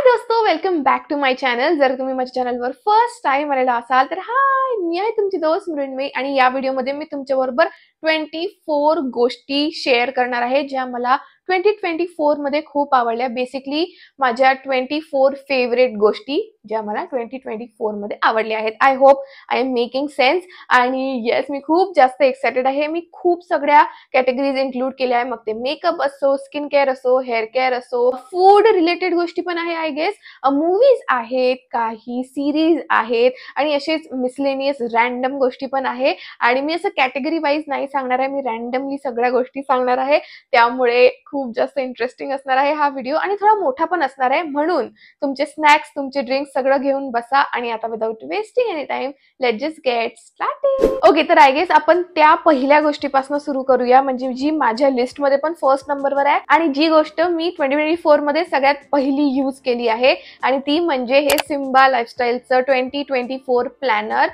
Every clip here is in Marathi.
दोस्तों, welcome back to my channel. जर तुम्ही माझ्या चॅनलवर फर्स्ट टाइम आलेला असाल तर हाय, मी आहे तुमची दोस्त मृण्मयी आणि या व्हिडिओमध्ये मी तुमच्याबरोबर 24 गोष्टी शेअर करणार आहे ज्या मला 2024 मध्ये खूप आवडल्या। बेसिकली माझ्या 24 फेवरेट गोष्टी ज्या मला 2024 मध्ये आवडल्या आहेत। I hope I am making sense. आणि येस, मी खूप जास्त एक्साइटेड आहे। मी खूप सगळ्या कॅटेगरीज इन्क्लूड केल्या आहे, मग ते मेकअप असो, स्किन केअर असो, हेअर केअर असो, फूड रिलेटेड गोष्टी पण आहे, आय गेस मूवीज आहेत, काही सिरीज आहेत आणि असेच मिसलेनियस रॅन्डम गोष्टी पण आहे। आणि मी असं कॅटेगरी वाईज नाही सांगणार आहे, मी रॅन्डमली सगळ्या गोष्टी सांगणार आहे। त्यामुळे खूप जास्त इंटरेस्टिंग असणार आहे हा व्हिडिओ आणि थोडा मोठा पण असणार आहे। म्हणून तुमचे स्नॅक्स, तुमचे ड्रिंक्स सगळं घेऊन बसा आणि आता without wasting any time let's just get started. Okay, तर आय गेस आपण त्या पहिल्या गोष्टीपासून सुरू करूया, म्हणजे जी माझ्या लिस्ट मध्ये पण फर्स्ट नंबरवर आहे आणि जी गोष्ट मी 2024 मध्ये सगळ्यात पहिली यूज केली आहे आणि ती म्हणजे हे सिम्बा लाईफस्टाईलचं 2024 प्लॅनर।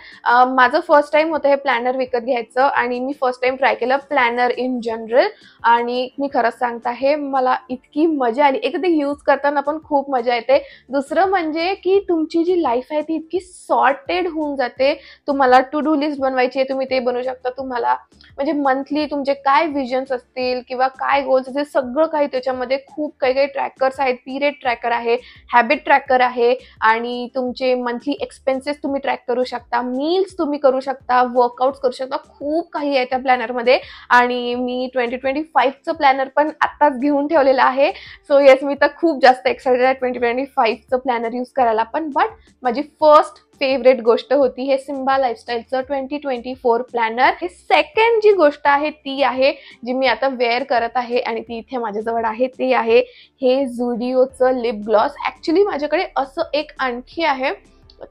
माझं फर्स्ट टाइम होतं हे प्लॅनर विकत घ्यायचं आणि मी फर्स्ट टाइम ट्राय केलं प्लॅनर इन जनरल आणि मी खरंच सांगत आहे मला इतकी मजा आली। एक ते यूज करताना पण खूप मजा येते, दुसरं म्हणजे की तुमची जी लाईफ आहे ती इतकी सॉर्टेड होऊन जाते। तुम्हाला टू डू लिस्ट बनवायची आहे, तुम्ही ते बनवू शकता। तुम्हाला म्हणजे मंथली तुमचे काय विजन्स असतील किंवा काय गोल्स असतील सगळं काही त्याच्यामध्ये खूप काही ट्रॅकर्स आहेत, पीरियड ट्रॅकर आहे, हॅबिट ट्रॅकर आहे आणि तुमचे मंथली एक्सपेन्सेस तुम्ही ट्रॅक करू शकता, मील्स तुम्ही करू शकता, वर्कआउट्स करू शकता, खूप काही आहे त्या प्लॅनरमध्ये। आणि मी 2025चं प्लॅनर पण आत्ताच घेऊन ठेवलेलं आहे। सो येस, मी तर खूप जास्त एक्साइटेड आहे 2025चं प्लॅनर यूज करायला पण। बट माझी फर्स्ट फेवरेट गोष्ट होती हे सिम्बा लाईफस्टाईलचं 2024 प्लॅनर। हे सेकंड जी गोष्ट आहे ती आहे जी मी आता वेअर करत आहे आणि ती इथे माझ्याजवळ आहे, ते आहे हे झुडिओचं लिप ग्लॉस। ऍक्च्युली माझ्याकडे असं एक आणखी आहे,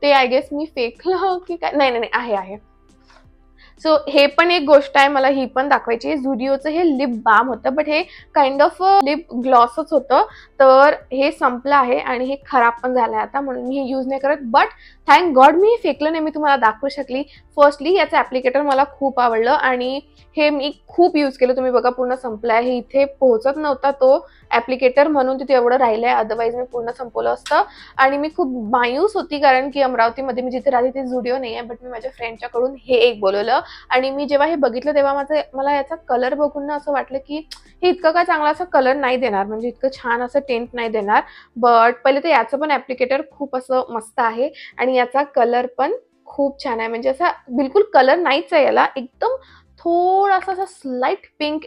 ते आय गेस मी फेकलं की काय, नाही आहे। सो हे पण एक गोष्ट आहे, मला ही पण दाखवायची आहे। झुडिओचं हे लिप बाम होतं, बट हे काइंड ऑफ लिप ग्लॉसच होतं, तर हे संपलं आहे आणि हे खराब पण झालंय आता, म्हणून मी हे यूज नाही करत। बट थँक गॉड मी फेकलं नाही, मी तुम्हाला दाखवू शकली। फर्स्टली याचं ऍप्लिकेटर मला खूप आवडलं आणि हे मी खूप यूज केलं। तुम्ही बघा पूर्ण संपलं आहे, हे इथे पोहोचत नव्हता तो ऍप्लिकेटर म्हणून तिथे एवढं राहिलंय, अदरवाईज मी पूर्ण संपवलं असतं। आणि मी खूप मायूस होती कारण की अमरावतीमध्ये मी जिथे राहते ते झुडिओ नाही आहे, बट मी माझ्या फ्रेंडच्याकडून हे एक बोलवलं आणि मी जेव्हा हे बघितलं तेव्हा मला याचा कलर बघून ना असं वाटलं की हे इतकं काय चांगला असं कलर नाही देणार, म्हणजे इतकं छान असं टेंट नाही देणार। बट पहिले तर याचं पण ऍप्लिकेटर खूप असं मस्त आहे आणि याचा कलर पण खूप छान आहे, म्हणजे असा बिलकुल कलर नाहीच आहे याला, एकदम थोडासा असा स्लाइट पिंक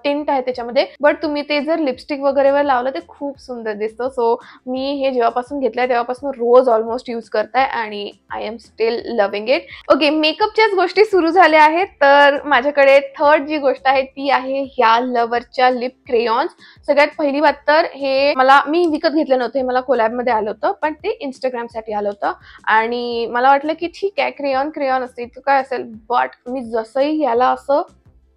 टिंट आहे त्याच्यामध्ये। बट तुम्ही ते जर लिपस्टिक वगैरेवर लावलं ते खूप सुंदर दिसतं। सो मी हे जेव्हापासून घेतलंय तेव्हापासून रोज ऑलमोस्ट यूज करताय आणि I am still loving it. Okay, मेकअपच्याच गोष्टी सुरू झाल्या आहेत, तर माझ्याकडे थर्ड जी गोष्ट आहे ती आहे ह्या लवरच्या लिप क्रेयॉन्स। सगळ्यात पहिली बात तर हे मी विकत घेतलं नव्हतं, हे मला कोलॅबमध्ये आलं होतं, पण ते इंस्टाग्रामसाठी आलं होतं आणि मला वाटलं की ठीक आहे क्रेयॉन असते इतकं काय असेल। बट मी जसंही याला असं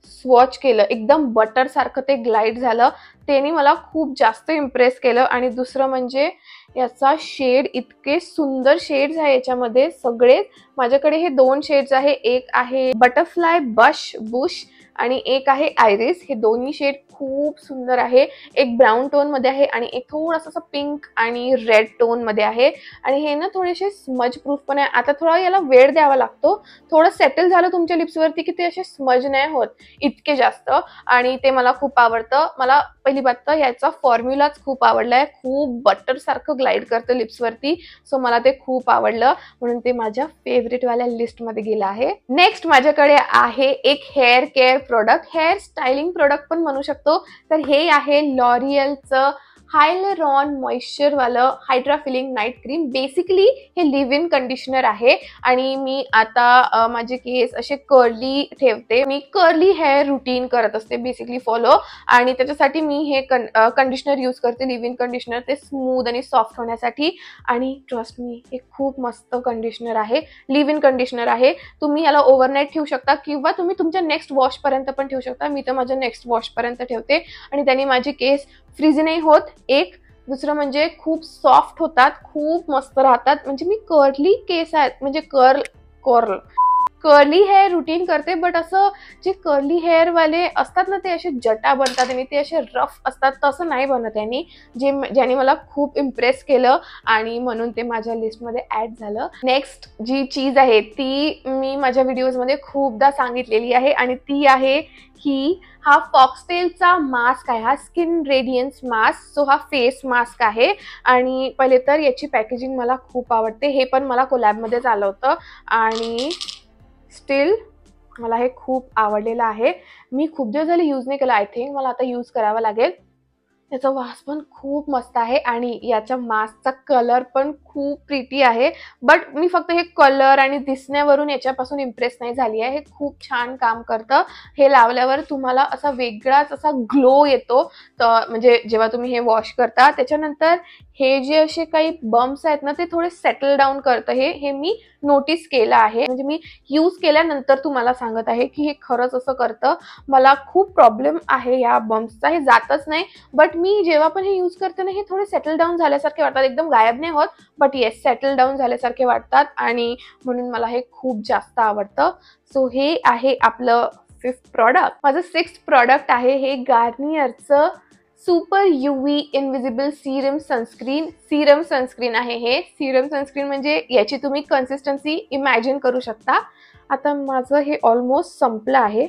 स्वॉच केलं एकदम बटर सारखं ते ग्लाइड झालं, त्याने मला खूप जास्त इम्प्रेस केलं। आणि दुसरं म्हणजे याचा शेड, इतके सुंदर शेड्स आहे याच्यामध्ये सगळे। माझ्याकडे हे दोन शेड्स आहे, एक आहे बटरफ्लाय बुश आणि एक आहे आयरिस। हे दोन्ही शेड खूप सुंदर आहे, एक ब्राऊन टोन मध्ये आहे आणि एक थोडासा पिंक आणि रेड टोन मध्ये आहे आणि हे ना थोडेसे स्मज प्रूफ पण आहे। आता थोडा याला वेळ द्यावा लागतो, थोडं सेटल झालं तुमच्या लिप्सवरती की ते असे स्मज नाही होत इतके जास्त आणि ते मला खूप आवडतं। मला पहिली बात तर याचा फॉर्म्युलाच खूप आवडलाय, खूप बटर सारखं ग्लाइड करतं लिप्सवरती। सो मला ते खूप आवडलं म्हणून ते माझ्या फेवरेट वाल्या लिस्ट मध्ये गेलं आहे। नेक्स्ट माझ्याकडे आहे एक hair care product, hair styling product पण म्हणू शकतो। तर हे आहे लॉरियलचं हायलरॉन मॉइश्चर वालं hydra filling night cream. Basically हे लिव्ह इन कंडिशनर आहे आणि मी आता माझे केस असे कर्ली ठेवते, मी कर्ली हेअर रुटीन करत असते बेसिकली फॉलो, आणि त्याच्यासाठी मी हे कंडिशनर यूज करते, लिव्ह इन कंडिशनर, ते स्मूथ आणि सॉफ्ट होण्यासाठी। आणि ट्रस्ट मी हे खूप मस्त कंडिशनर आहे, लिव्ह इन कंडिशनर आहे। तुम्ही याला ओव्हरनाईट ठेवू शकता किंवा तुम्ही तुमच्या नेक्स्ट वॉश पर्यंत पण ठेवू शकता। मी तर माझ्या नेक्स्ट वॉश पर्यंत ठेवते आणि त्याने माझे केस फ्रीजी नाही होत, एक दुसरं म्हणजे खूप सॉफ्ट होतात, खूप मस्त राहतात। म्हणजे मी कर्ली केस आहेत, म्हणजे कर्ल कर्ली हेअर रुटीन करते, बट असं जे कर्ली हेअर वाले असतात ना ते असे जटा बनतात आणि ते असे रफ असतात, तसं नाही बनत यांनी, ज्याने मला खूप इम्प्रेस केलं आणि म्हणून ते माझ्या लिस्टमध्ये ॲड झालं. नेक्स्ट जी चीज आहे ती मी माझ्या व्हिडिओजमध्ये खूपदा सांगितलेली आहे आणि ती आहे ही हा फॉक्सटेलचा मास्क आहे, हा स्किन रेडियन्स मास्क. सो हा फेस मास्क आहे आणि पहिले तर याची पॅकेजिंग मला खूप आवडते. हे पण मला कोलॅबमध्येच आलं होतं आणि स्टील मला हे खूप आवडलेलं आहे. मी खूप दिवस झाले यूज नाही केलं. आय थिंक मला आता यूज करावं लागेल. त्याचा वास पण खूप मस्त आहे आणि याच्या मास्कचा कलर पण खूप प्रिटी आहे. बट मी फक्त हे कलर आणि दिसण्यावरून याच्यापासून इम्प्रेस नाही झाली आहे. हे खूप छान काम करतं. हे लावल्यावर तुम्हाला असा वेगळाच असा ग्लो येतो. तर म्हणजे जेव्हा तुम्ही हे वॉश करता त्याच्यानंतर हे जे असे काही बम्प्स आहेत ना ते थोडे सेटल डाऊन करतं. हे मी नोटीस केलं आहे. म्हणजे मी यूज केल्यानंतर तुम्हाला सांगत आहे की हे खरंच असं करतं. मला खूप प्रॉब्लेम आहे या बम्प्सचा, हे जातच नाही. बट मी जेव्हा पण हे यूज करते ना हे थोडे सेटल डाऊन झाल्यासारखे वाटतात. एकदम गायब नाही होत, बट येस सेटल डाऊन झाल्यासारखे वाटतात आणि म्हणून मला हे खूप जास्त आवडतं. सो हे आहे आपलं 5th प्रॉडक्ट. माझं 6th प्रॉडक्ट आहे हे गार्नियरचं super UV invisible serum sunscreen. Serum sunscreen आहे हे. सीरम सनस्क्रीन म्हणजे याची तुम्ही कन्सिस्टन्सी इमॅजिन करू शकता. आता माझं हे ऑलमोस्ट संपलं आहे.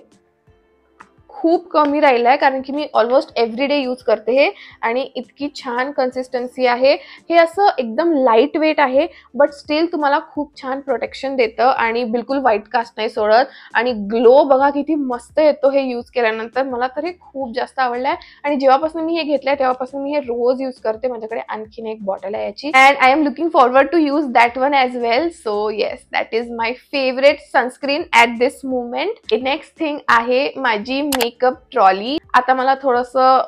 खूप कमी राहिलं आहे कारण की मी ऑलमोस्ट एव्हरीडे यूज करते हे आणि इतकी छान कन्सिस्टन्सी आहे. हे असं एकदम लाईट वेट आहे बट स्टील तुम्हाला खूप छान प्रोटेक्शन देतं आणि बिलकुल व्हाईट कास्ट नाही सोडत आणि ग्लो बघा किती मस्त येतो हे यूज केल्यानंतर. मला तर हे खूप जास्त आवडलं आहे आणि जेव्हापासून मी हे घेतलंय तेव्हापासून मी हे रोज यूज करते. माझ्याकडे आणखीन एक बॉटल आहे याची and I am looking forward to use that one as well. So yes that is my favourite sunscreen at this moment. Next thing आहे माझी मेकअप ट्रॉली. आता मला थोडंसं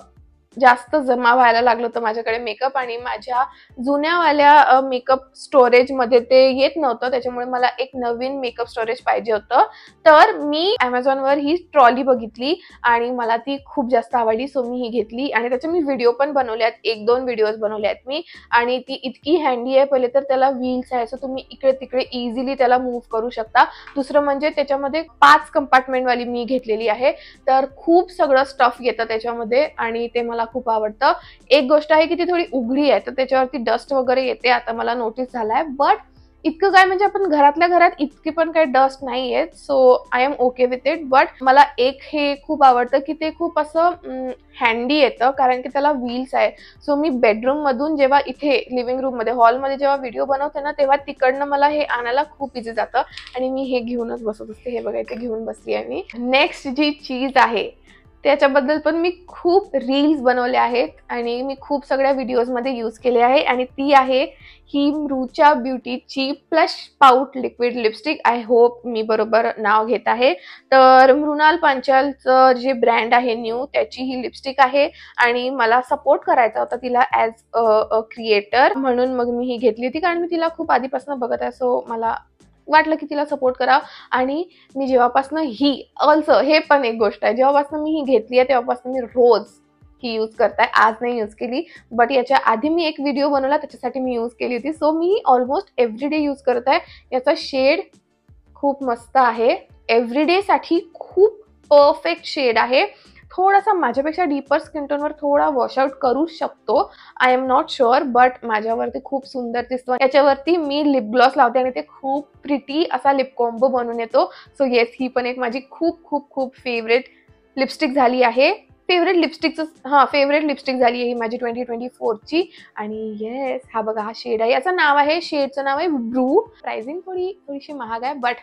जास्त जमा व्हायला लागलं होतं माझ्याकडे मेकअप आणि माझ्या जुन्यावाल्या मेकअप स्टोरेजमध्ये ते येत नव्हतं. त्याच्यामुळे मला एक नवीन मेकअप स्टोरेज पाहिजे होतं. तर मी ॲमेझॉनवर ही ट्रॉली बघितली आणि मला ती खूप जास्त आवडली. सो मी ही घेतली आणि त्याचे मी व्हिडिओ पण बनवले आहेत. 1-2 व्हिडिओज बनवले आहेत मी आणि ती इतकी हँडी आहे. पहिले तर त्याला व्हील्स आहे, सो तुम्ही इकडे तिकडे इझिली त्याला मूव्ह करू शकता. दुसरं म्हणजे त्याच्यामध्ये 5 कंपार्टमेंटवाली मी घेतलेली आहे. तर खूप सगळं स्टफ येतं त्याच्यामध्ये आणि ते मला खूप आवडतं. एक गोष्ट आहे की ती थोडी उघडी आहे तर त्याच्यावरती डस्ट वगैरे येते, आता मला नोटीस झालाय. बट इतकं काय म्हणजे आपण घरातल्या घरात इतकी पण काही डस्ट नाही येत. So I am okay with it. But मला एक हे खूप आवडतं की ते खूप असं हँडी येतं कारण की त्याला व्हील्स आहे. सो मी बेडरूम मधून जेव्हा इथे लिव्हिंग रूम मध्ये हॉलमध्ये जेव्हा व्हिडिओ बनवते ना तेव्हा तिकडनं मला हे आणायला खूप इझी जातं आणि मी हे घेऊनच बसत असते. हे बघा इथे घेऊन बसली आहे मी. नेक्स्ट जी चीज आहे त्याच्याबद्दल पण मी खूप रील्स बनवले आहेत आणि मी खूप सगळ्या व्हिडिओजमध्ये यूज केले आहे आणि ती आहे ही म्रूचा ब्युटीची plush pout liquid lipstick. I hope मी बरोबर नाव घेत आहे. तर मृणाल पांचालचं जे ब्रँड आहे न्यू त्याची ही लिपस्टिक आहे आणि मला सपोर्ट करायचा होता तिला ॲज अ क्रिएटर म्हणून मग मी ही घेतली होती कारण मी तिला खूप आधीपासून बघत आहे. सो मला वाटलं की तिला सपोर्ट करा आणि मी जेव्हापासून ही ऑल्सो हे पण एक गोष्ट आहे, जेव्हापासून मी ही घेतली आहे तेव्हापासून मी रोज ही यूज करताय. आज नाही यूज केली बट याच्या आधी मी एक व्हिडिओ बनवला त्याच्यासाठी मी यूज केली होती. सो मी ऑलमोस्ट एव्हरीडे यूज करत आहे. याचा शेड खूप मस्त आहे. एव्हरीडे साठी खूप परफेक्ट शेड आहे. थोडासा माझ्यापेक्षा डीपर स्किन टोनवर थोडा वॉशआउट करू शकतो. I am not sure but माझ्यावरती खूप सुंदर दिसतो. याच्यावरती मी लिप ग्लॉस लावते आणि ते खूप प्रिटी असा लिप कॉम्बो बनून येतो. सो येस ही पण एक माझी खूप खूप खूप फेवरेट लिपस्टिक झाली आहे. फेवरेट लिपस्टिक झाली आहे ही माझी 2024ची. आणि येस हा बघा हा शेड आहे. याचं नाव आहे, शेडचं नाव आहे ब्रू. प्राइसिंग थोडीशी महाग आहे बट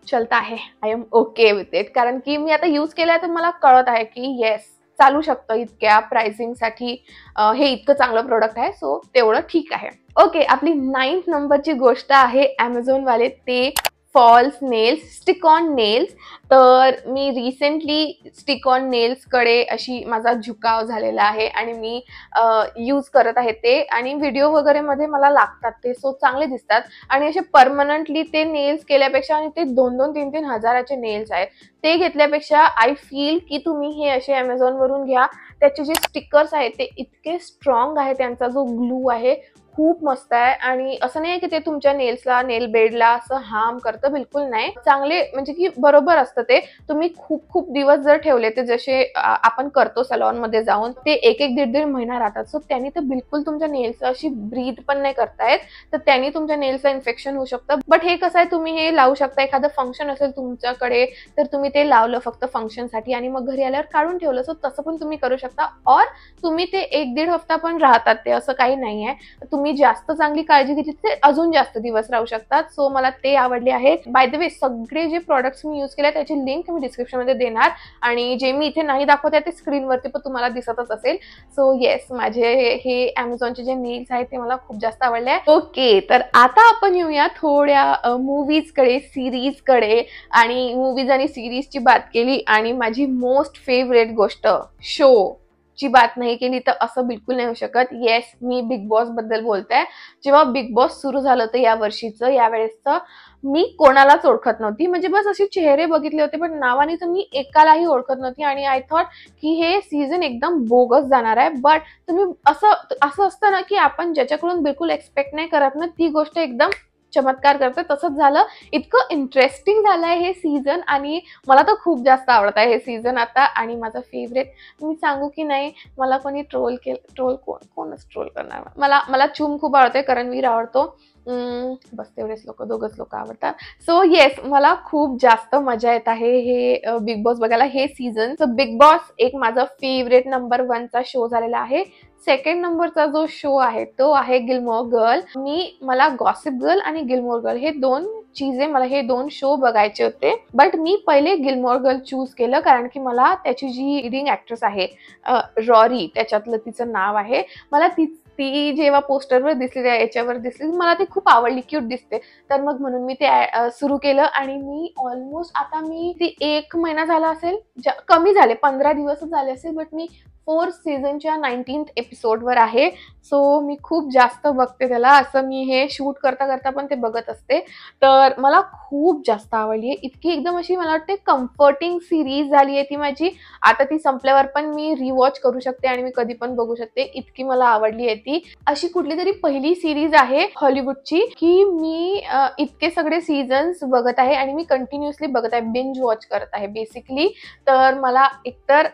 चलता आहे. I am okay with it कारण की मी आता यूज केलं तर मला कळत आहे की येस चालू शकतं इतक्या प्राइसिंगसाठी. हे इतकं चांगलं प्रोडक्ट आहे सो तेवढं ठीक आहे. ओके आपली 9th नंबरची गोष्ट आहे ॲमेझॉनवाले ते false nails, stick on nails. तर मी रिसेंटली स्टिक ऑन नेल्सकडे अशी माझा झुकाव झालेला आहे आणि मी यूज करत आहे ते आणि व्हिडिओ वगैरे मध्ये मला लागतात ते. सो चांगले दिसतात आणि असे परमनंटली ते नेल्स केल्यापेक्षा आणि ते 2-2, 3-3 हजाराचे नेल्स आहेत ते घेतल्यापेक्षा आय फील की तुम्ही हे असे ॲमेझॉनवरून घ्या. त्याचे जे स्टिकर्स आहेत ते इतके स्ट्रॉंग आहे, त्यांचा जो ग्लू आहे खूप मस्त आहे आणि असं नाही की ते तुमच्या नेल्सला नेल बेडला असं हार्म करतं, बिलकुल नाही. चांगले म्हणजे की बरोबर असतं ते. तुम्ही खूप खूप दिवस जर ठेवले ते जसे आपण करतो सलॉन मध्ये जाऊन ते एक एक दीड दीड महिना राहतात. सो त्यांनी तर बिलकुल तुमच्या नेल्स अशी ब्रीथ पण नाही करतायत, तर त्यांनी तुमच्या नेल्सला इन्फेक्शन होऊ शकतं. बट हे कसं आहे तुम्ही हे लावू शकता, एखादं फंक्शन असेल तुमच्याकडे तर तुम्ही ते लावलं फक्त फंक्शनसाठी आणि मग घरी आल्यावर काढून ठेवलं. सो तसं पण तुम्ही करू शकता. और तुम्ही ते एक दीड हफ्ता पण राहतात ते, असं काही नाहीये. तुम्ही जास्त चांगली काळजी घेतली ते अजून जास्त दिवस राहू शकतात. सो मला ते आवडले आहेत. बाय द वे सगळे जे प्रोडक्ट्स मी यूज केले त्याची लिंक मी डिस्क्रिप्शन मध्ये देणार आणि जे मी इथे नाही दाखवते ते स्क्रीनवरती पण तुम्हाला दिसतच असेल. सो येस, माझे हे अमेझॉनचे जे नेल्स आहेत ते मला खूप जास्त आवडले. ओके, तर आता आपण येऊया थोड्या मूवीजकडे, सिरीजकडे. आणि मूवीज आणि सिरीजची बात केली आणि माझी मोस्ट फेवरेट गोष्ट शो ची बात नाही केली तर असं बिलकुल नाही होऊ शकत. येस, मी बिग बॉस बद्दल बोलते. जेव्हा बिग बॉस सुरू झालं होतं या वर्षीचं, यावेळेसचं, मी कोणालाच ओळखत नव्हती. म्हणजे बस असे चेहरे बघितले होते पण नावाने तर मी एकालाही ओळखत नव्हती आणि आय थॉट की हे सीझन एकदम बोगस जाणार आहे. बट तुम्ही असं असतं ना की आपण ज्याच्याकडून बिलकुल एक्सपेक्ट नाही करत ना ती गोष्ट एकदम चमत्कार करते. तसंच झालं. इतकं इंटरेस्टिंग झालंय हे सीझन आणि मला तर खूप जास्त आवडत आहे हे सीझन आता. आणि माझा फेवरेट मी सांगू की नाही, मला कोणी कोणच ट्रोल करणार. मला चूम खूप आवडते, करणवीर आवडतो. बस तेवढेच दोघच लोक आवडतात. सो येस, मला खूप जास्त मजा येत आहे हे बिग बॉस बघायला हे सीझन. सो बिग बॉस एक माझा फेवरेट नंबर 1 चा शो झालेला आहे. सेकंड नंबरचा जो शो आहे तो आहे गिलमोर गर्ल. मला गॉसिप गर्ल आणि गिलमोर गर्ल हे हे दोन शो बघायचे होते. बट मी पहिले गिलमोर गर्ल चूज केलं कारण की मला त्याची जी लीडिंग ऍक्ट्रेस आहे रॉरी, त्याच्यातलं तिचं नाव आहे, मला ती जेव्हा पोस्टरवर दिसली, याच्यावर दिसली, मला ती खूप आवडली, क्यूट दिसते. तर मग म्हणून मी ते सुरू केलं आणि मी ऑलमोस्ट आता ती 1 महिना झाला असेल, कमी झाले 15 दिवसच झाले असेल. बट मी 4th सीझनच्या 19th एपिसोडवर आहे. सो मी खूप जास्त बघते त्याला. असं मी हे शूट करता करता पण ते बघत असते. तर मला खूप जास्त आवडली आहे. इतकी एकदम अशी मला वाटते कम्फर्टिंग सिरीज झाली आहे ती माझी. आता ती संपल्यावर पण मी रिवॉच करू शकते आणि मी कधी पण बघू शकते, इतकी मला आवडली आहे ती. अशी कुठली तरी पहिली सिरीज आहे हॉलिवूडची की मी इतके सगळे सीझन्स बघत आहे आणि मी कंटिन्युअसली बघत आहे, बिंज वॉच करत आहे बेसिकली. तर मला एकतर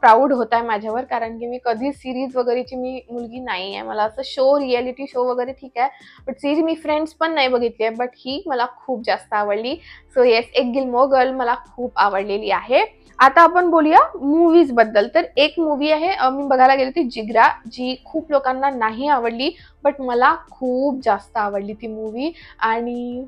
प्राऊड होत आहे माझ्यावर, कारण की मी कधी सिरीज वगैरेची मुलगी नाही आहे. मला असं रियालिटी शो वगैरे ठीक आहे, बट सिरीज मी फ्रेंड्स पण नाही बघितली आहे. बट ही मला खूप जास्त आवडली. सो येस, एक गिलमोर गर्ल मला खूप आवडलेली आहे. आता आपण बोलूया मूवीज बद्दल. तर एक मूवी आहे मी बघायला गेले ती जिगरा, जी खूप लोकांना नाही आवडली बट मला खूप जास्त आवडली ती मूवी. आणि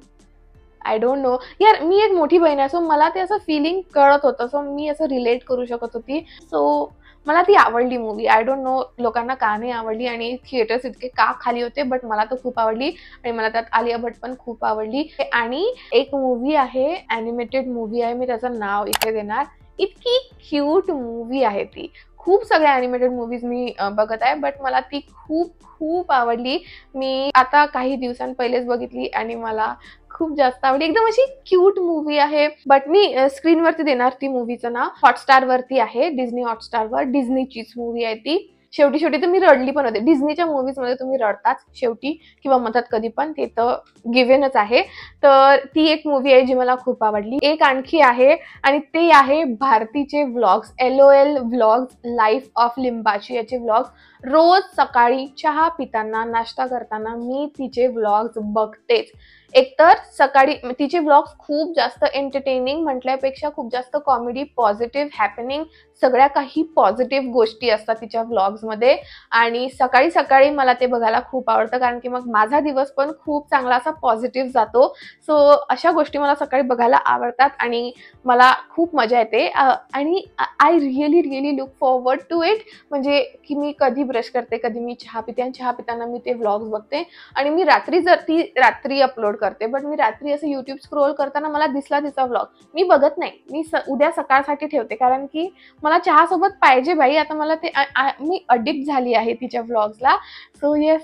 आय डोंट नो यार, मी एक मोठी बहीण आहे सो मला ते असं फिलिंग कळत होतं. सो मी असं रिलेट करू शकत होती. सो मला ती आवडली मूवी. आय डोंट नो लोकांना का नाही आवडली आणि थिएटर्स इतके का खाली होते, बट मला तर खूप आवडली आणि मला त्यात आलिया भट पण खूप आवडली. आणि एक मूवी आहे, ॲनिमेटेड मूवी आहे, मी त्याचं नाव इथे देणार. इतकी क्यूट मूवी आहे ती. खूप सगळ्या ॲनिमेटेड मूवीज मी बघत आहे बट मला ती खूप खूप आवडली. मी आता काही दिवसांपहिलेच बघितली आणि मला खूप जास्त आवडली. एकदम अशी क्यूट मूवी आहे. बट मी स्क्रीनवरती देणार ती मूवीचं नाव. हॉटस्टार वरती आहे, डिझनी हॉटस्टारवर. डिझनीचीच मूवी आहे ती. शेवटी तर मी रडली पण होते. डिझनीच्या मूवीज मध्ये तुम्ही रडताच शेवटी किंवा मधात कधी पण, ते तर गिव्हनच आहे. तर ती एक मूवी आहे जी मला खूप आवडली. एक आणखी आहे आणि ते आहे भारतीचे vlogs, LOL vlogs, life of लिंबाची याचे व्लॉग्स. रोज सकाळी चहा पिताना, नाश्ता करताना मी तिचे व्लॉग्स बघतेच. एकतर सकाळी तिचे व्लॉग्स खूप जास्त एंटरटेनिंग म्हटल्यापेक्षा खूप जास्त कॉमेडी, पॉझिटिव्ह, हॅपनिंग, सगळ्या काही पॉझिटिव्ह गोष्टी असतात तिच्या व्लॉग्समध्ये. आणि सकाळी सकाळी मला ते बघायला खूप आवडतं कारण की मग माझा दिवस पण खूप चांगला असा पॉझिटिव्ह जातो. सो अशा गोष्टी मला सकाळी बघायला आवडतात आणि मला खूप मजा येते. आणि I really look forward to it. म्हणजे की मी कधी ब्रश करते, कधी मी चहा पिते आणि चहा पिताना मी ते व्लॉग्स बघते. आणि मी रात्री अपलोड करते, बट मी रात्री असं युट्यूब स्क्रोल करताना मला दिसला तिचा व्लॉग, मी बघत नाही. मी उद्या सकाळसाठी ठेवते कारण की मला चहा सोबत पाहिजे बाई. आता मला ते मी अडिक्ट झाली आहे तिच्या व्लॉग्सला. सो येस,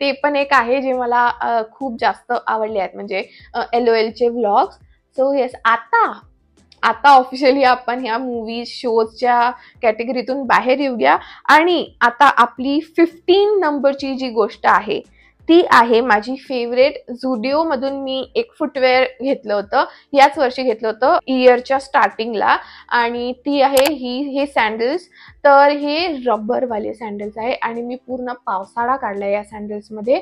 ते पण एक आहे जे मला खूप जास्त आवडले आहेत, म्हणजे LOLचे व्लॉग्स. सो येस, आता ऑफिशियली आपण ह्या मूवीज शोजच्या कॅटेगरीतून बाहेर येऊया आणि आता आपली 15 नंबरची जी गोष्ट आहे ती आहे माझी फेवरेट. झुडिओ मधून मी एक फुटवेअर घेतलं होतं, याच वर्षी घेतलं होतं इयरच्या स्टार्टिंगला, आणि ती आहे हे सँडल्स. तर हे रबरवाले सँडल्स आहे आणि मी पूर्ण पावसाळा काढला या सँडल्समध्ये.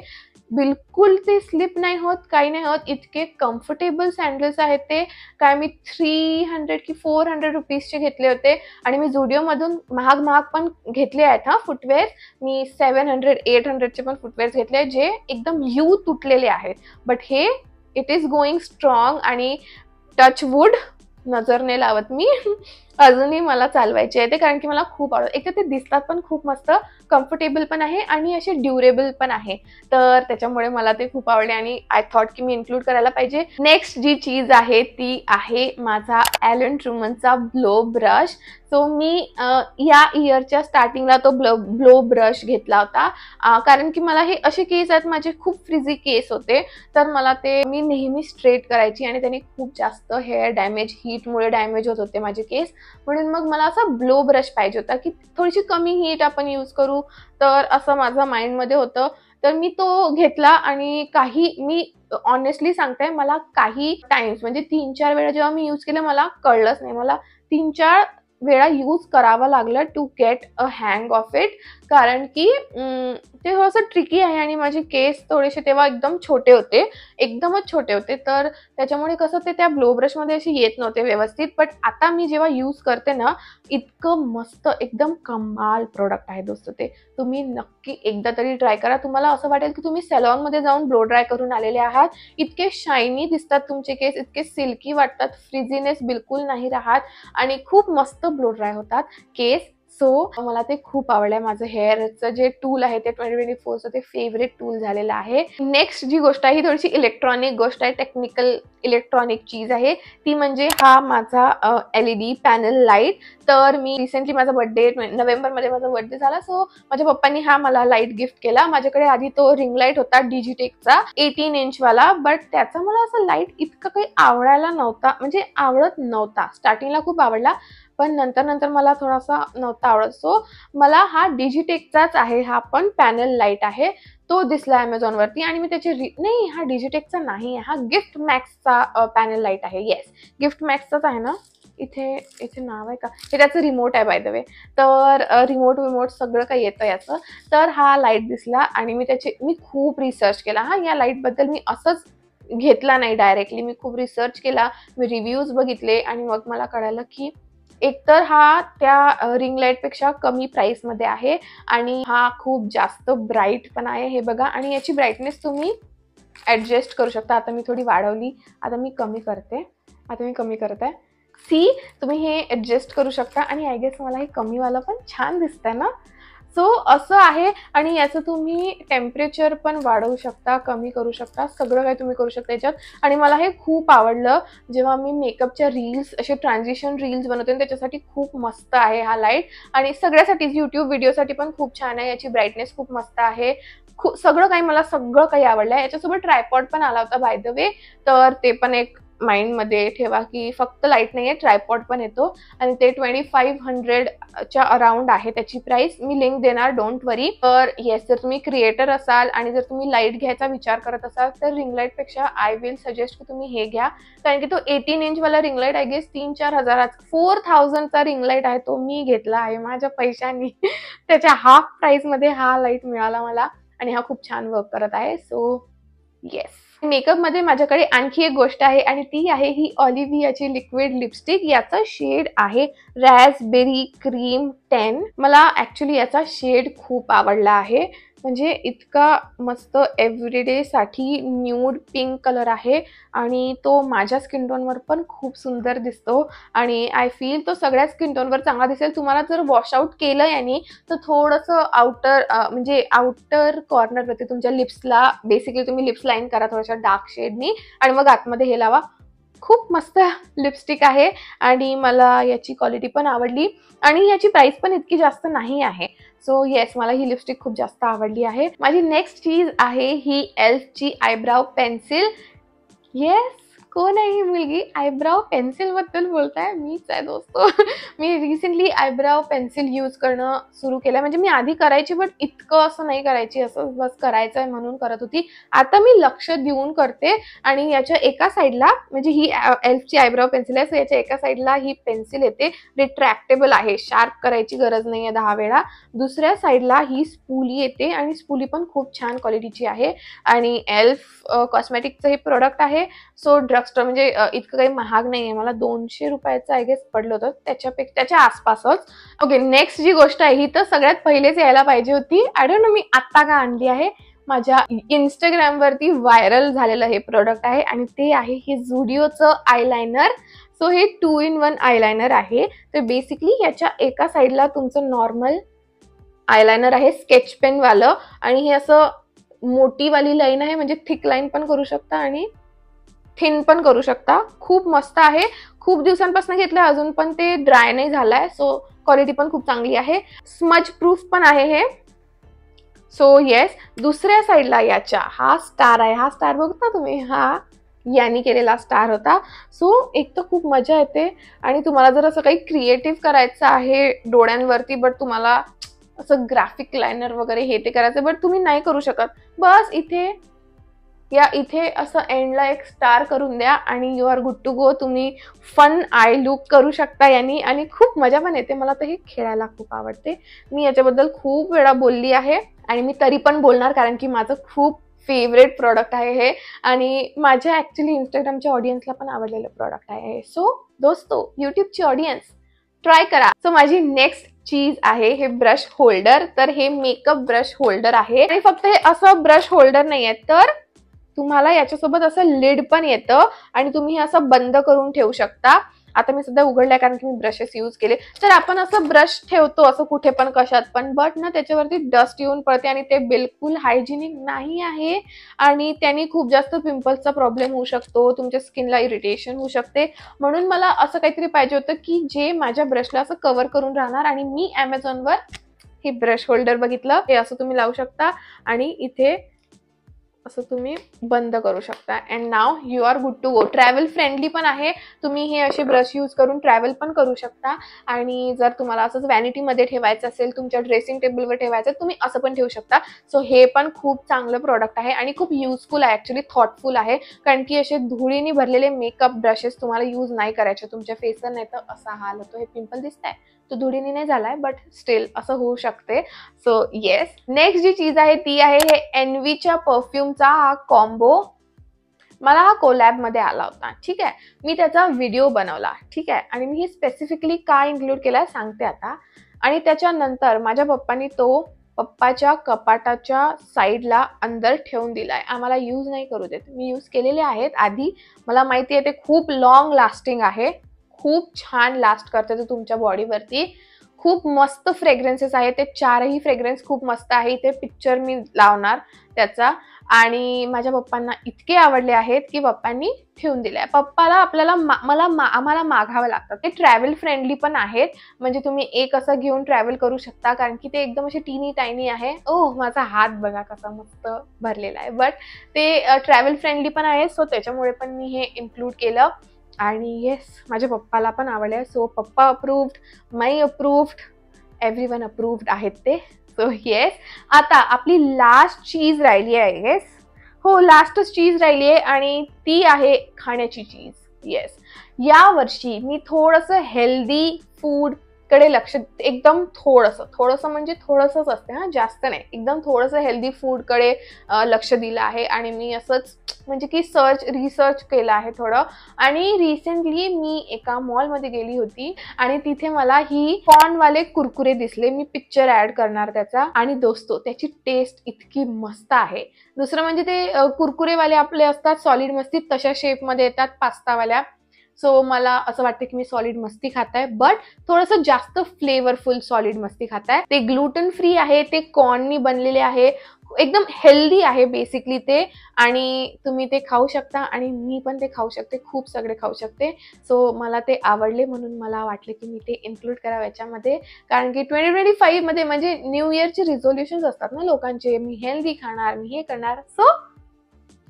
बिलकुल ते स्लिप नाही होत, काही नाही होत, इतके कम्फर्टेबल सँडल्स आहेत ते. काय मी 300 की 400 रुपीजचे घेतले होते आणि मी झुडिओमधून महाग पण घेतले आहेत हा फुटवेअर. मी 700-800चे पण फुटवेअर्स घेतले जे एकदम यू तुटलेले आहेत. बट हे इट इज गोइंग स्ट्रॉंग आणि टच वूड नजर नाही लावत मी अजूनही मला चालवायचे आहे ते, कारण की मला खूप आवडतं. एक तर ते दिसतात पण खूप मस्त, कम्फर्टेबल पण आहे आणि असे ड्युरेबल पण आहे, तर त्याच्यामुळे मला ते खूप आवडले आणि आय थॉट की मी इन्क्लूड करायला पाहिजे. नेक्स्ट जी चीज आहे ती आहे माझा ॲलन ट्रुमनचा ब्लो ब्रश. सो मी या इयरच्या स्टार्टिंगला तो ब्लो ब्रश घेतला होता, कारण की मला हे असे केस आहेत, माझे खूप फ्रिझी केस होते, तर मला ते मी नेहमी स्ट्रेट करायची आणि त्याने खूप जास्त हेअर डॅमेज, हीटमुळे डॅमेज होत होते माझे केस. म्हणून मग मला असा ब्लो ब्रश पाहिजे होता की थोडीशी कमी हीट आपण यूज करू, तर असं माझं माइंडमध्ये होतं. तर मी तो घेतला आणि मी ऑनेस्टली सांगते, मला काही टाइम्स म्हणजे 3-4 वेळा जेव्हा मी यूज केलं मला कळलंच नाही. मला 3-4 वेळा यूज करावा लागला to get a hang of it, कारण की ते थोडंसं ट्रिकी आहे आणि माझे केस थोडेसे तेव्हा एकदम छोटे होते, एकदमच छोटे होते, तर त्याच्यामुळे कसं ते त्या ब्लो ब्रशमध्ये असे येत नव्हते व्यवस्थित. बट आता मी जेव्हा यूज करते ना, इतकं मस्त, एकदम कमाल प्रोडक्ट आहे दोस्त ते. तुम्ही नक्की एकदा तरी ट्राय करा. तुम्हाला असं वाटेल की तुम्ही सॅलॉनमध्ये जाऊन ब्लो ड्राय करून आलेले आहात. इतके शायनी दिसतात तुमचे केस, इतके सिल्की वाटतात, फ्रिझीनेस बिलकुल नाही राहत आणि खूप मस्त ब्लो ड्राय होतात केस. सो मला ते खूप आवडलंय. माझं हेअरचं जे टूल आहे ते 2024चं ते फेवरेट टूल झालेलं आहे. नेक्स्ट जी गोष्ट आहे ही थोडीशी इलेक्ट्रॉनिक गोष्ट आहे, टेक्निकल इलेक्ट्रॉनिक चीज आहे, ती म्हणजे हा माझा LED पॅनल लाईट. तर मी रिसेंटली माझा बर्थडे नोव्हेंबरमध्ये माझा बर्थडे झाला, सो माझ्या पप्पांनी हा मला लाईट गिफ्ट केला. माझ्याकडे आधी तो रिंग लाईट होता डिजिटेकचा 18 इंचवाला, बट त्याचा मला असं लाईट इतकं काही आवडायला नव्हता, म्हणजे आवडत नव्हता. स्टार्टिंगला खूप आवडला पण नंतर मला थोडासा नव्हता आवडत. सो मला हा डिजिटेकचाच आहे, हा पण पॅनल लाईट आहे, तो दिसला ॲमेझॉनवरती आणि मी त्याची नाही, हा डिजिटेकचा नाही आहे, हा गिफ्ट मॅक्सचा पॅनल लाईट आहे. येस, गिफ्ट मॅक्सचाच आहे ना. इथे नाव आहे का, हे त्याचं रिमोट आहे बाय द वे. तर रिमोट सगळं काही येतं याचं. तर हा लाईट दिसला आणि मी खूप रिसर्च केला. या लाईटबद्दल मी असंच घेतला नाही डायरेक्टली, मी खूप रिसर्च केला, मी रिव्ह्यूज बघितले आणि मग मला कळालं की एकतर हा त्या रिंग लाईटपेक्षा कमी प्राईसमध्ये आहे आणि हा खूप जास्त ब्राईट पण आहे. हे बघा, आणि याची ब्राईटनेस तुम्ही ॲडजस्ट करू शकता. आता मी थोडी वाढवली, आता मी कमी करते. सी, तुम्ही हे ॲडजस्ट करू शकता आणि आय गेस मला हे कमीवाला पण छान दिसतंय ना. सो असं आहे आणि याचं तुम्ही टेम्परेचर पण वाढवू शकता, कमी करू शकता, सगळं काही तुम्ही करू शकता याच्यात. आणि मला हे खूप आवडलं जेव्हा मी मेकअपच्या रील्स, असे ट्रान्झिशन रील्स बनवते, त्याच्यासाठी खूप मस्त आहे हा लाईट. आणि सगळ्यासाठीच, यूट्यूब व्हिडिओसाठी पण खूप छान आहे. याची ब्राईटनेस खूप मस्त आहे. मला सगळं काही आवडलं. याच्यासोबत ट्रायपॉड पण आला होता बाय द वे, तर ते पण एक माइंडमध्ये ठेवा की फक्त लाईट नाही आहे, ट्रायपॉड पण येतो आणि ते 2500च्या अराउंड आहे त्याची प्राइस. मी लिंक देणार, डोंट वरी. तर येस, जर तुम्ही क्रिएटर असाल आणि जर तुम्ही लाईट घ्यायचा विचार करत असाल तर रिंग लाईटपेक्षा आय विल सजेस्ट की तुम्ही हे घ्या, कारण की तो 18 इंचवाला रिंग लाईट आय गेस 3-4 हजाराचा, 4000चा रिंग लाईट आहे, तो मी घेतला आहे माझ्या पैशांनी. त्याच्या हाफ प्राइसमध्ये हा लाईट मिळाला मला आणि हा खूप छान वर्क करत आहे. So yes. मेकअपमध्ये माझ्याकडे आणखी एक गोष्ट आहे आणि ती आहे ही ऑलिव्हियाची लिक्विड लिपस्टिक. याचा शेड आहे रॅस्बेरी क्रीम 10. मला ॲक्च्युली याचा शेड खूप आवडला आहे, म्हणजे इतका मस्त एव्हरीडे साठी न्यूड पिंक कलर आहे आणि तो माझ्या स्किन टोनवर पण खूप सुंदर दिसतो आणि आय फील तो सगळ्या स्किन टोनवर चांगला दिसेल. तुम्हाला जर वॉशआउट केलं याने तर थोडंसं आउटर कॉर्नरवरती तुमच्या लिप्सला, बेसिकली तुम्ही लिप्स लाईन करा थोड्याशा डार्क शेडनी आणि मग आतमध्ये हे लावा. खूप मस्त लिपस्टिक आहे आणि मला याची क्वालिटी पण आवडली आणि याची प्राइस पण इतकी जास्त नाही आहे. सो येस, मला ही लिपस्टिक खूप जास्त आवडली आहे. माझी नेक्स्ट चीज आहे ही एल्फची आयब्राव पेन्सिल. येस, कोण आहे ही मुलगी? आयब्राव पेन्सिल बद्दल बोलताय? मीच आहे दोस्तो. मी रिसेंटली आयब्राव पेन्सिल यूज करणं सुरू केलंय. म्हणजे मी आधी करायची, बट इतकं असं नाही करायची, असं बस करायचंय म्हणून करत होती. आता मी लक्ष देऊन करते आणि याच्या एका साईडला, म्हणजे ही एल्फची आयब्राव पेन्सिल आहे, सो याच्या एका साईडला ही पेन्सिल येते, रिट्रॅक्टेबल आहे, शार्प करायची गरज नाहीये 10 वेळा. दुसऱ्या साईडला ही स्पूली येते आणि स्पूली पण खूप छान क्वालिटीची आहे. आणि एल्फ कॉस्मेटिकचं हे प्रोडक्ट आहे. सो ड्रगस्टोर, म्हणजे इतकं काही महाग नाहीये, मला 200 रुपयाचं आय गेस पडलं होतं, त्याच्या आसपासच. ओके, नेक्स्ट जी गोष्ट आहे ही तर सगळ्यात पहिलेच यायला पाहिजे होती. आय डोंट नो मी आत्ता का आणली आहे. माझ्या इंस्टाग्राम वरती व्हायरल झालेलं हे प्रोडक्ट आहे आणि ते आहे हे झुडिओचं आयलायनर. सो हे 2 in 1 आयलायनर आहे. तर बेसिकली याच्या एका साईडला तुमचं नॉर्मल आयलायनर आहे, स्केच पेन वालं, आणि हे असं मोठी वाली लाईन आहे, म्हणजे थिक लाईन पण करू शकता आणि थिन पण करू शकता. खूप मस्त आहे. खूप दिवसांपासून घेतलं, अजून पण ते ड्राय नाही झालाय. सो क्वालिटी पण खूप चांगली आहे. स्मज प्रूफ पण आहे हे. सो येस, दुसऱ्या साईडला याच्या हा स्टार आहे. हा स्टार बघता तुम्ही, हा यांनी केलेला स्टार होता. सो एक तर खूप मजा येते, आणि तुम्हाला जर असं काही क्रिएटिव्ह करायचं आहे डोळ्यांवरती, बट तुम्हाला असं ग्राफिक लायनर वगैरे हे ते करायचं, बट तुम्ही नाही करू शकत, बस इथे असं एंडला एक स्टार करून द्या आणि you are good to go. तुम्ही फन आय लुक करू शकता यांनी, आणि खूप मजा पण येते. मला तर हे खेळायला खूप आवडते. मी याच्याबद्दल खूप वेळा बोलली आहे आणि मी तरी पण बोलणार, कारण की माझं खूप फेवरेट प्रोडक्ट आहे हे, आणि माझ्या ऍक्च्युली इंस्टाग्रामच्या ऑडियन्सला पण आवडलेलं प्रोडक्ट आहे. सो दोस्तो, युट्यूबची ऑडियन्स ट्राय करा. सो माझी नेक्स्ट चीज आहे हे ब्रश होल्डर. तर हे मेकअप ब्रश होल्डर आहे, आणि फक्त हे असं ब्रश होल्डर नाही आहे, तर तुम्हाला याच्यासोबत असं लिड पण येतं आणि तुम्ही हे असं बंद करून ठेवू शकता. आता मी सध्या उघडलंय कारण की मी ब्रशेस यूज केले. तर आपण असं ब्रश ठेवतो असं कुठे पण कशात पण, बट ना त्याच्यावरती डस्ट येऊन पडते आणि ते बिलकुल हायजिनिक नाही आहे, आणि त्यांनी खूप जास्त पिंपल्सचा प्रॉब्लेम होऊ शकतो, तुमच्या स्किनला इरिटेशन होऊ शकते. म्हणून मला असं काहीतरी पाहिजे होतं की जे माझ्या ब्रशला असं कव्हर करून राहणार, आणि मी ॲमेझॉनवर हे ब्रश होल्डर बघितलं. हे असं तुम्ही लावू शकता आणि इथे असं तुम्ही बंद करू शकता, and now you are good to go. Travel friendly पण आहे. तुम्ही हे असे ब्रश यूज करून ट्रॅव्हल पण करू शकता, आणि जर तुम्हाला असंच व्हॅनिटीमध्ये ठेवायचं असेल, तुमच्या ड्रेसिंग टेबलवर ठेवायचं, तुम्ही असं पण ठेवू शकता. सो हे पण खूप चांगलं प्रोडक्ट आहे आणि खूप युजफुल आहे, ॲक्च्युली थॉटफुल आहे, कारण की असे धुळीने भरलेले मेकअप ब्रशेस तुम्हाला यूज नाही करायचे तुमच्या फेसवर, नाही तर असा हाल होतो. हे पिंपल दिसत आहे, तो धुळीने नाही झालाय, बट स्टील असं होऊ शकते. सो येस, नेक्स्ट जी चीज आहे ती आहे हे एनवीच्या परफ्यूमचा हा कॉम्बो. मला हा कोलॅब मध्ये आला होता, ठीक आहे. मी त्याचा व्हिडिओ बनवला, ठीक आहे, आणि मी हे स्पेसिफिकली काय इन्क्लूड केलाय सांगते आता. आणि त्याच्यानंतर माझ्या पप्पांनी तो पप्पाच्या कपाटाच्या साईडला अंदर ठेवून दिलाय. आम्हाला यूज नाही करू देत. मी यूज केलेले आहेत आधी, मला माहिती आहे ते खूप लॉंग लास्टिंग आहे, खूप छान लास्ट करते ते तुमच्या बॉडीवरती. खूप मस्त फ्रेग्रन्सेस आहे ते, 4ही फ्रेग्रन्स खूप मस्त आहे. इथे पिक्चर मी लावणार त्याचा, आणि माझ्या पप्पांना इतके आवडले आहेत की पप्पांनी ठेवून दिले. पप्पाला आम्हाला मागावं लागतं. ते ट्रॅव्हल फ्रेंडली पण आहेत, म्हणजे तुम्ही एक असं घेऊन ट्रॅव्हल करू शकता, कारण की ते एकदम असे टीनी टायनी आहे. ओह, माझा हात बघा कसा मस्त भरलेला आहे, बट ते ट्रॅव्हल फ्रेंडली पण आहे. सो त्याच्यामुळे पण मी हे इन्क्लूड केलं, आणि येस, माझ्या पप्पाला पण आवडले. सो पप्पा अप्रूव्ड, माई अप्रूव्ड, एव्हरीवन अप्रूव्ड आहेत ते. सो येस, आता आपली लास्ट चीज राहिली आहे. येस, हो, लास्टच चीज राहिली आहे, आणि ती आहे खाण्याची चीज. येस, या वर्षी मी थोडंसं हेल्दी फूड कडे लक्ष, एकदम थोडंसं म्हणजे थोडंसंच असते हा, जास्त नाही, एकदम थोडंसं हेल्दी फूड कडे लक्ष दिलं आहे. आणि मी असंच म्हणजे की रिसर्च केलं आहे थोडं. आणि रिसेंटली मी एका मॉलमध्ये गेली होती आणि तिथे मला ही कॉर्नवाले कुरकुरे दिसले. मी पिक्चर ऍड करणार त्याचा, आणि दोस्तो त्याची टेस्ट इतकी मस्त आहे. दुसरं म्हणजे ते कुरकुरेवाले आपले असतात सॉलिड मस्ती, तशा शेपमध्ये येतात पास्तावाल्या. सो मला असं वाटतं की मी सॉलिड मस्ती खाताय, बट थोडंसं जास्त फ्लेवरफुल सॉलिड मस्ती खाताय. ते ग्लुटन फ्री आहे, ते कॉर्ननी बनलेले आहे, एकदम हेल्दी आहे बेसिकली ते, आणि तुम्ही ते खाऊ शकता, आणि मी पण ते खाऊ शकते, खूप सगळे खाऊ शकते. सो मला ते आवडले, म्हणून मला वाटलं की मी ते इन्क्लूड करावं याच्यामध्ये, कारण की 2025 मध्ये म्हणजे न्यू इयरचे रिझोल्युशन्स असतात ना लोकांचे, मी हेल्दी खाणार, मी हे करणार. सो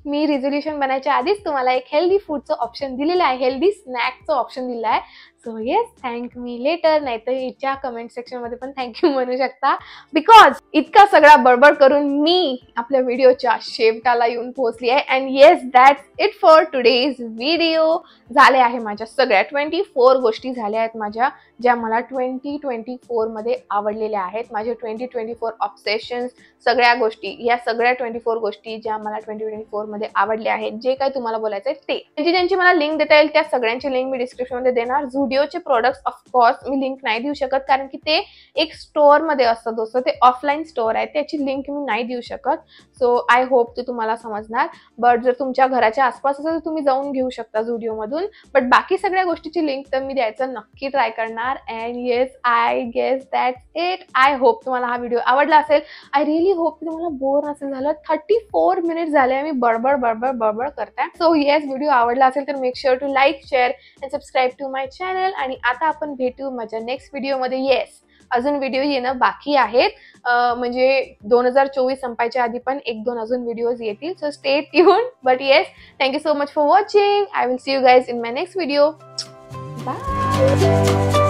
मी रिझोल्युशन बनायच्या आधीच तुम्हाला एक हेल्दी फूडचं ऑप्शन दिलेलं आहे, हेल्दी स्नॅकचं ऑप्शन दिलं आहे. So yes, thank me later, नाहीतर हिच्या कमेंट सेक्शनमध्ये पण थँक्यू म्हणू शकता. बिकॉज इतका सगळा बडबड करून मी आपल्या व्हिडिओच्या शेवटाला येऊन पोहोचली आहे. And yes, that's it for today's video. झाले आहे माझ्या सगळ्या 24 गोष्टी झाल्या आहेत माझ्या, ज्या मला 2024 मध्ये आवडलेल्या आहेत. माझे 2024 ऑब्सेशन्स, सगळ्या गोष्टी, या सगळ्या 24 गोष्टी ज्या मला 2024 मध्ये आवडल्या आहेत, जे काही तुम्हाला बोलायचं आहे ते, ज्यांची मला लिंक देता येईल त्या सगळ्यांची लिंक मी डिस्क्रिप्शन मध्ये देणार. झुडिओचे प्रोडक्ट्स ऑफकोर्स मी लिंक नाही देऊ शकत, कारण की ते एक स्टोअर मध्ये असतं दोस्तों, ते ऑफलाईन स्टोअर आहे, त्याची लिंक मी नाही देऊ शकत. सो आय होप ते तुम्हाला समजणार. बट जर तुमच्या घराच्या आसपास असेल तर तुम्ही जाऊन घेऊ शकता झुडिओ मधून. बट बाकी सगळ्या गोष्टीची लिंक तर मी द्यायचं नक्की ट्राय करणार. And yes, I guess that's it. I hope तुम्हाला हा व्हिडिओ आवडला असेल. आय रिअली होप की तुम्हाला बोर नसेल झालं. 34 मिनिट्स झाले मी बडबड बडबड बडबड करताय. सो येस, व्हिडिओ आवडला असेल तर make sure to like, share and subscribe to my channel. आणि आता आपण भेटू माझ्या नेक्स्ट व्हिडिओमध्ये. येस, अजून व्हिडिओ येणं बाकी आहेत, म्हणजे 2024 संपायच्या आधी पण 1-2 अजून व्हिडिओज येतील. So stay tuned. But yes, thank you so much for watching. I will see you guys in my next video. Bye.